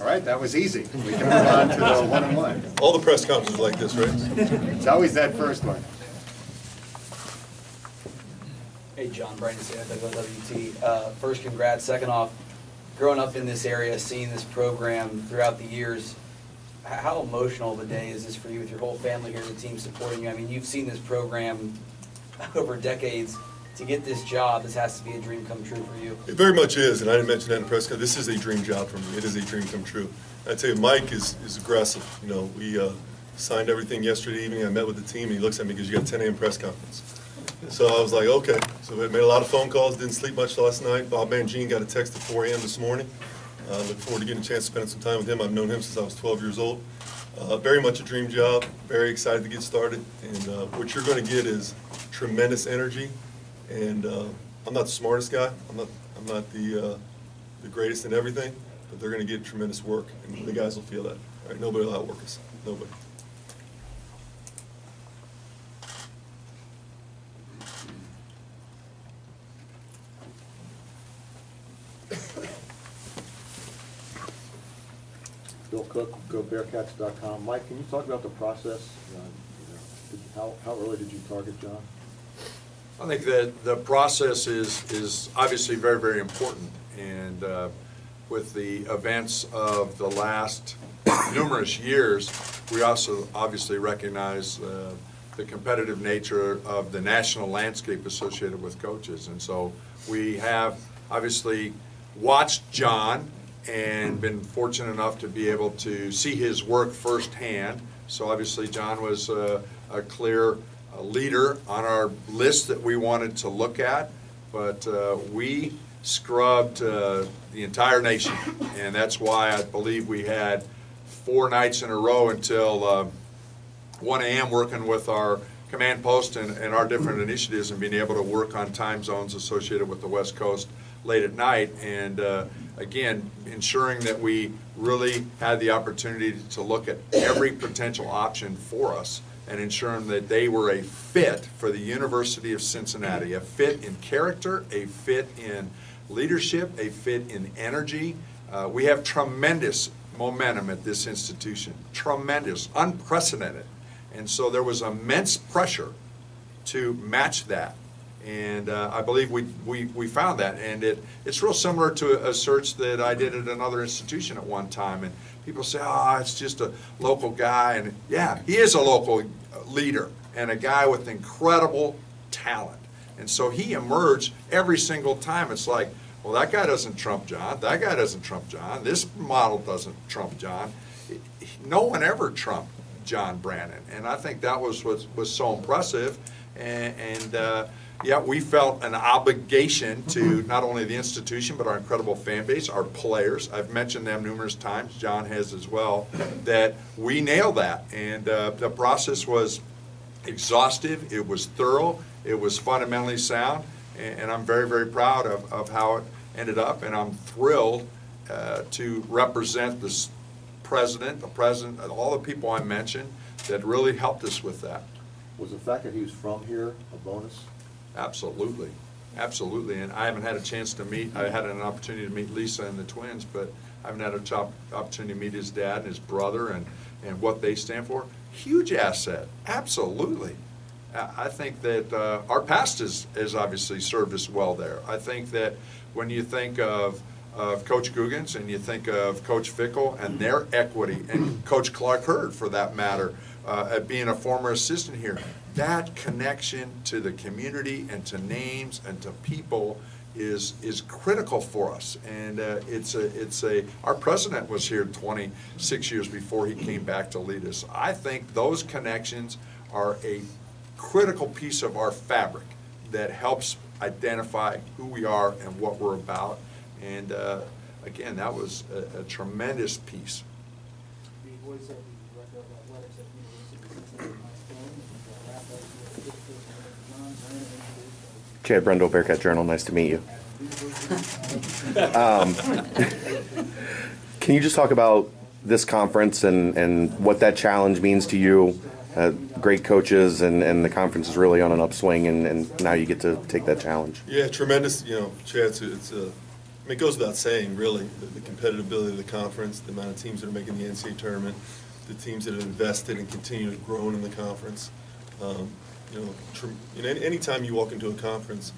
All right, that was easy. We can move on to the one-on-one. All the press conferences are like this, right? It's always that first one. Hey, John, Brannen, WT. First, congrats. Second off, growing up in this area, seeing this program throughout the years, how emotional of a day is this for you with your whole family here, the team supporting you? I mean, you've seen this program over decades. To get this job, this has to be a dream come true for you. It very much is, and I didn't mention that in the press conference. This is a dream job for me. It is a dream come true. I tell you, Mike is aggressive. You know, we signed everything yesterday evening. I met with the team, and he looks at me because you got a 10 a.m. press conference. So I was like, okay. So we made a lot of phone calls, didn't sleep much last night. Bob Mangine got a text at 4 a.m. this morning. Look forward to getting a chance to spend some time with him. I've known him since I was 12 years old. Very much a dream job, very excited to get started. And what you're going to get is tremendous energy. And I'm not the smartest guy. I'm not the greatest in everything, but they're going to get tremendous work, and the guys will feel that. All right, nobody will outwork us. Nobody. Bill Cook, GoBearcats.com. Mike, can you talk about the process? How early did you target John? I think that the process is obviously very, very important. And with the events of the last numerous years, we also obviously recognize the competitive nature of the national landscape associated with coaches. And so we have obviously watched John and been fortunate enough to be able to see his work firsthand. So obviously John was a clear leader on our list that we wanted to look at, but we scrubbed the entire nation, and that's why I believe we had 4 nights in a row until 1 a.m. working with our command post and our different initiatives and being able to work on time zones associated with the West Coast late at night, and again, ensuring that we really had the opportunity to look at every potential option for us and ensuring that they were a fit for the University of Cincinnati, a fit in character, a fit in leadership, a fit in energy. We have tremendous momentum at this institution, tremendous, unprecedented. And so there was immense pressure to match that. And I believe we found that. And it's real similar to a search that I did at another institution at one time. And people say, oh, it's just a local guy. And yeah, he is a local leader and a guy with incredible talent. And so he emerged every single time. It's like, well, that guy doesn't trump John. That guy doesn't trump John. This model doesn't trump John. No one ever trumped John Brannen. And I think that was what was so impressive. Yeah, we felt an obligation to not only the institution, but our incredible fan base, our players. I've mentioned them numerous times, John has as well, that we nailed that. And the process was exhaustive, it was thorough, it was fundamentally sound, and I'm very, very proud of how it ended up, and I'm thrilled to represent the president, all the people I mentioned that really helped us with that. Was the fact that he was from here a bonus? Absolutely, absolutely. And I haven't had a chance to meet, I had an opportunity to meet Lisa and the twins, but I haven't had an opportunity to meet his dad and his brother and what they stand for. Huge asset, absolutely. I think that our past has obviously served us well there. I think that when you think of Coach Guggens and you think of Coach Fickle and their equity, and Coach Clark Hurd for that matter, being a former assistant here, that connection to the community and to names and to people is critical for us. And our president was here 26 years before he came back to lead us. I think those connections are a critical piece of our fabric that helps identify who we are and what we're about. And again, that was a tremendous piece. Chad Brendel, Bearcat Journal. Nice to meet you. Can you just talk about this conference and what that challenge means to you? Great coaches, and the conference is really on an upswing, and now you get to take that challenge. Yeah, tremendous. You know, Chad, it's I mean, it goes without saying, really, the competitive of the conference, the amount of teams that are making the NCAA tournament, the teams that have invested and continue to grow in the conference. Anytime you walk into a conference,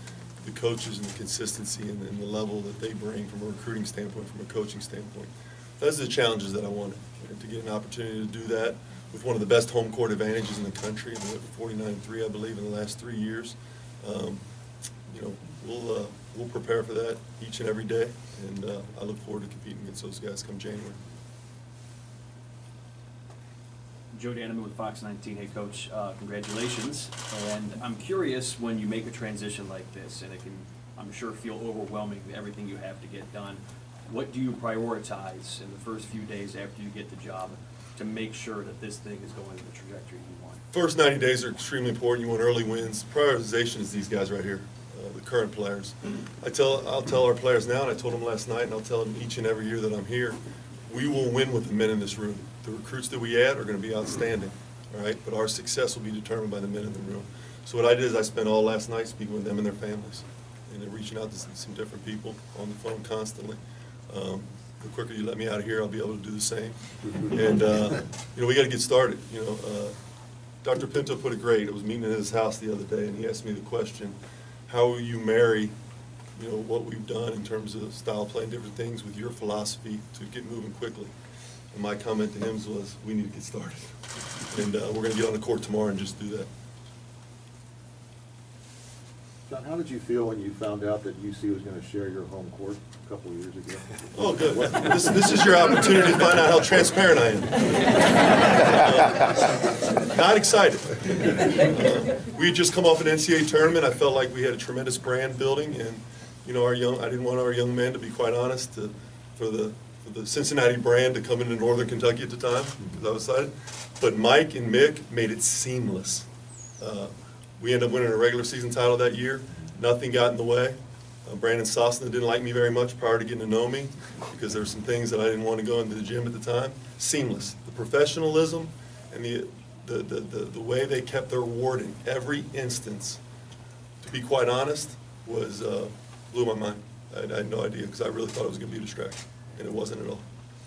the coaches and the consistency and the level that they bring from a recruiting standpoint, from a coaching standpoint, those are the challenges that I wanted. To get an opportunity to do that with one of the best home court advantages in the country, 49-3, I believe, in the last 3 years. We'll prepare for that each and every day, and I look forward to competing against those guys come January. Joe Danneman with Fox 19. Hey, Coach, congratulations. And I'm curious, when you make a transition like this, and it can, I'm sure, feel overwhelming, everything you have to get done, what do you prioritize in the first few days after you get the job to make sure that this thing is going in the trajectory you want? First 90 days are extremely important. You want early wins. Prioritization is these guys right here, the current players. I'll tell our players now, and I told them last night, and I'll tell them each and every year that I'm here, we will win with the men in this room. The recruits that we add are going to be outstanding, all right? But our success will be determined by the men in the room. So what I did is I spent all last night speaking with them and their families, and then reaching out to some different people on the phone constantly. The quicker you let me out of here, I'll be able to do the same. And we got to get started. Dr. Pinto put it great. I was meeting at his house the other day, and he asked me the question, how will you marry what we've done in terms of style play and different things with your philosophy to get moving quickly? And my comment to him was, we need to get started. And we're going to get on the court tomorrow and just do that. John, how did you feel when you found out that UC was going to share your home court a couple of years ago? Oh, good. This is your opportunity to find out how transparent I am. Not excited. We had just come off an NCAA tournament. I felt like we had a tremendous brand building, and I didn't want our young men, to be quite honest, for the Cincinnati brand to come into Northern Kentucky at the time, because I was excited. But Mike and Mick made it seamless. We ended up winning a regular season title that year. Nothing got in the way. Brannen didn't like me very much prior to getting to know me, because there were some things that I didn't want to go into the gym at the time. Seamless. The professionalism and the way they kept their word in every instance, to be quite honest, was blew my mind. I had no idea, because I really thought it was going to be a distraction, and it wasn't at all.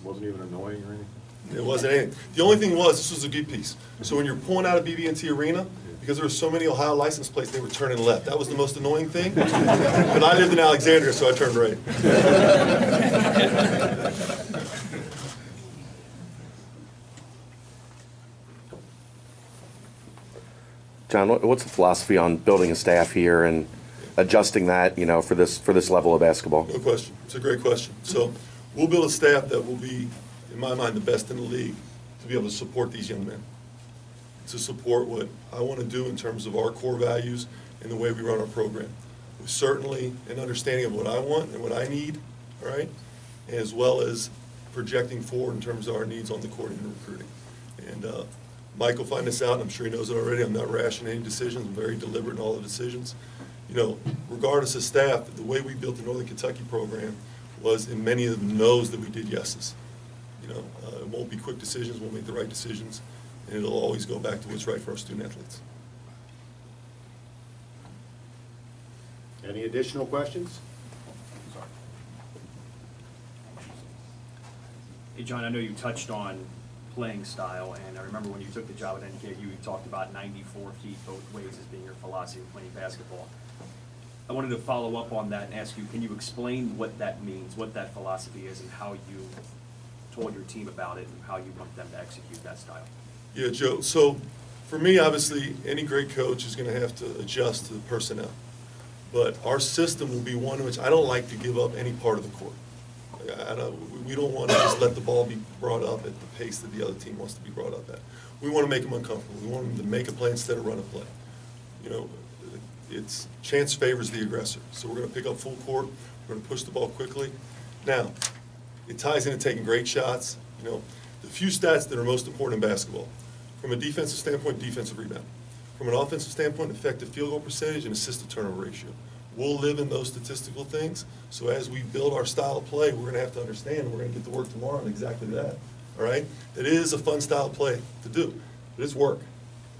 Wasn't even annoying or anything? It wasn't anything. The only thing was, this was a good piece. So when you're pulling out of BB&T Arena, because there were so many Ohio license plates, they were turning left. That was the most annoying thing. But I lived in Alexandria, so I turned right. John, what's the philosophy on building a staff here and adjusting that, for this level of basketball? No question. It's a great question. So we'll build a staff that will be, in my mind, the best in the league to be able to support these young men, to support what I want to do in terms of our core values and the way we run our program. With certainly an understanding of what I want and what I need, all right, as well as projecting forward in terms of our needs on the court and recruiting. And Mike will find this out, and I'm sure he knows it already. I'm not rash in any decisions. I'm very deliberate in all the decisions. Regardless of staff, the way we built the Northern Kentucky program was in many of the no's that we did yeses. It won't be quick decisions. We'll make the right decisions, and it'll always go back to what's right for our student athletes. Any additional questions? Hey, John, I know you touched on playing style, and I remember when you took the job at NKU, you talked about 94 feet both ways as being your philosophy of playing basketball. I wanted to follow up on that and ask you, can you explain what that means, what that philosophy is, and how you told your team about it and how you want them to execute that style? Yeah, Joe. So for me, obviously, any great coach is going to have to adjust to the personnel. But our system will be one in which I don't like to give up any part of the court. We don't want to just let the ball be brought up at the pace that the other team wants to be brought up at. We want to make them uncomfortable. We want them to make a play instead of run a play. It's chance favors the aggressor. So we're going to pick up full court. We're going to push the ball quickly. Now, it ties into taking great shots. The few stats that are most important in basketball. From a defensive standpoint, defensive rebound. From an offensive standpoint, effective field goal percentage and assist-to-turnover ratio. We'll live in those statistical things. So as we build our style of play, we're going to have to understand, we're going to get to work tomorrow on exactly that. All right? It is a fun style of play to do, but it's work,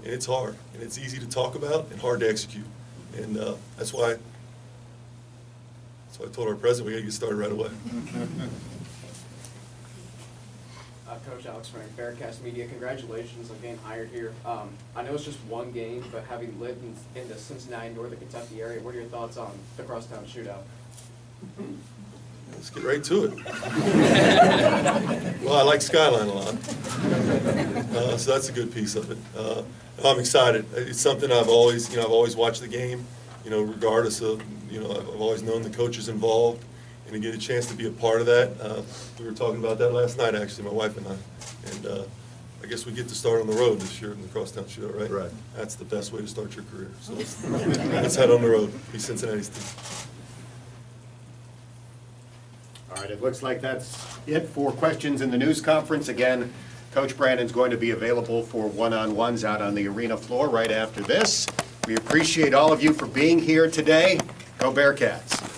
and it's hard, and it's easy to talk about and hard to execute. And that's why So I told our president we got to get started right away. Coach Alex Frank, Bearcast Media, congratulations on getting hired here. I know it's just one game, but having lived in the Cincinnati, Northern Kentucky area, what are your thoughts on the crosstown shootout? Let's get right to it. Well, I like Skyline a lot, so that's a good piece of it. I'm excited. It's something I've always watched the game, regardless of, I've always known the coaches involved, and to get a chance to be a part of that. We were talking about that last night, actually, my wife and I, and I guess we get to start on the road this year in the crosstown shootout, right? Right. That's the best way to start your career. So let's head on the road, be Cincinnati's team. All right, it looks like that's it for questions in the news conference. Again, Coach Brannen's going to be available for one-on-ones out on the arena floor right after this. We appreciate all of you for being here today. Go Bearcats.